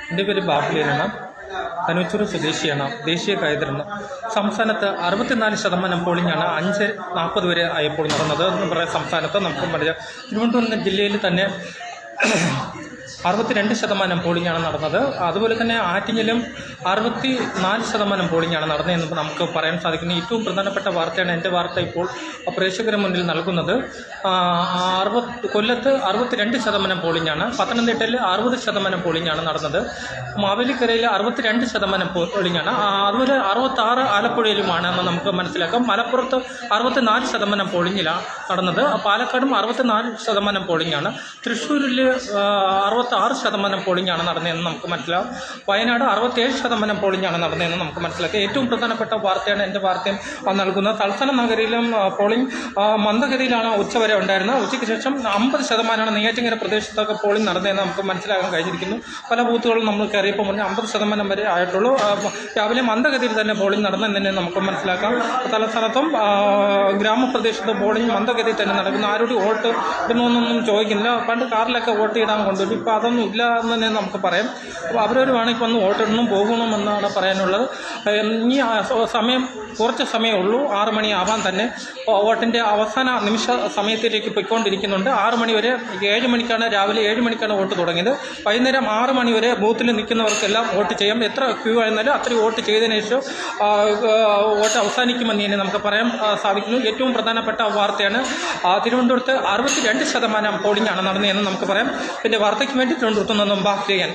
എൻ്റെ പേര് ബാബുലിനാണ്. കനൂച്ചൂർ സ്വദേശിയാണ്. ദേശീയ കൈതറാണ്. സംസ്ഥാനത്ത് 64% പോളിംഗാണ് 5:40 വരെ ആയപ്പോൾ നടന്നത്. എന്ന് പറയാം, സംസ്ഥാനത്ത് നമുക്ക് പറയാം തിരുവനന്തപുരം ജില്ലയിൽ തന്നെ 62% പോളിംഗാണ് നടന്നത്. അതുപോലെ തന്നെ ആറ്റിങ്ങലും 64% പോളിംഗാണ് നടന്നതെന്ന് നമുക്ക് പറയാൻ സാധിക്കുന്നു. ഏറ്റവും പ്രധാനപ്പെട്ട വാർത്തയാണ് എൻ്റെ വാർത്ത ഇപ്പോൾ പ്രേക്ഷകരുടെ മുന്നിൽ നൽകുന്നത്. കൊല്ലത്ത് 62% പോളിംഗാണ്, പത്തനംതിട്ടയിൽ 60% പോളിംഗാണ് നടന്നത്, മാവേലിക്കരയിൽ 62% പോളിംഗാണ്, അതുപോലെ 66 ആലപ്പുഴയിലുമാണെന്ന് നമുക്ക് മനസ്സിലാക്കാം. മലപ്പുറത്ത് 64% പോളിംഗിലാണ് നടന്നത്, പാലക്കാടും 64% പോളിംഗാണ്, തൃശ്ശൂരിൽ 66% പോളിംഗാണ് നടന്നതെന്ന് നമുക്ക് മനസ്സിലാവും. വയനാട് 67% പോളിംഗാണ് നടന്നതെന്ന് നമുക്ക് മനസ്സിലാക്കാം. ഏറ്റവും പ്രധാനപ്പെട്ട വാർത്തയാണ് എൻ്റെ വാർത്തയും നൽകുന്നത്. തലസ്ഥാന നഗരിയിലും പോളിംഗ് മന്ദഗതിയിലാണ് ഉച്ചവരെ ഉണ്ടായിരുന്നത്. ഉച്ചയ്ക്ക് ശേഷം 50% നെയ്യാറ്റിൻകര പ്രദേശത്തൊക്കെ പോളിംഗ് നടന്നതെന്ന് നമുക്ക് മനസ്സിലാക്കാൻ കഴിഞ്ഞിരിക്കുന്നു. പല ബൂത്തുകളും നമ്മൾ കയറിയപ്പോൾ മുന്നേ 50% വരെ ആയിട്ടുള്ളൂ. രാവിലെ മന്ദഗതിയിൽ തന്നെ പോളിംഗ് നടന്നതെന്ന് തന്നെ നമുക്ക് മനസ്സിലാക്കാം. തലസ്ഥാനത്തും ഗ്രാമപ്രദേശത്തും പോളിംഗ് മന്ദഗതിയിൽ തന്നെ നടക്കുന്നു. ആരോടും വോട്ട് ഇടുന്നൊന്നും ചോദിക്കുന്നില്ല. പണ്ട് കാറിലൊക്കെ വോട്ട് ഇടാൻ കൊണ്ടുവരും. ഇപ്പോൾ അതൊന്നും ഇല്ല എന്ന് തന്നെ നമുക്ക് പറയാം. അപ്പോൾ അവരവർ വേണമെങ്കിൽ വന്ന് വോട്ടിടണം പോകണമെന്നാണ് പറയാനുള്ളത്. ഇനി സമയം കുറച്ച് സമയമേ ഉള്ളൂ. 6 മണിയാവാൻ തന്നെ വോട്ടിൻ്റെ അവസാന നിമിഷ സമയത്തിലേക്ക് പോയിക്കൊണ്ടിരിക്കുന്നുണ്ട്. 6 മണി വരെ, 7 മണിക്കാണ് രാവിലെ 7 മണിക്കാണ് വോട്ട് തുടങ്ങിയത്. വൈകുന്നേരം 6 മണി വരെ ബൂത്തിൽ നിൽക്കുന്നവർക്കെല്ലാം വോട്ട് ചെയ്യാം. എത്ര ക്യൂ ആയിരുന്നാലും അത്രയും വോട്ട് ചെയ്തതിനു ശേഷം വോട്ട് അവസാനിക്കുമെന്ന് തന്നെ നമുക്ക് പറയാൻ സാധിക്കുന്നു. ഏറ്റവും പ്രധാനപ്പെട്ട വാർത്തയാണ് തിരുവനന്തപുരത്ത് 62% പോളിംഗാണ് നടന്നതെന്ന് നമുക്ക് പറയാം. പിന്നെ വാർത്തയ്ക്ക് വേണ്ടി തിരുവനന്തപുരത്ത് നിന്നും ബാക്ക് ചെയ്യാൻ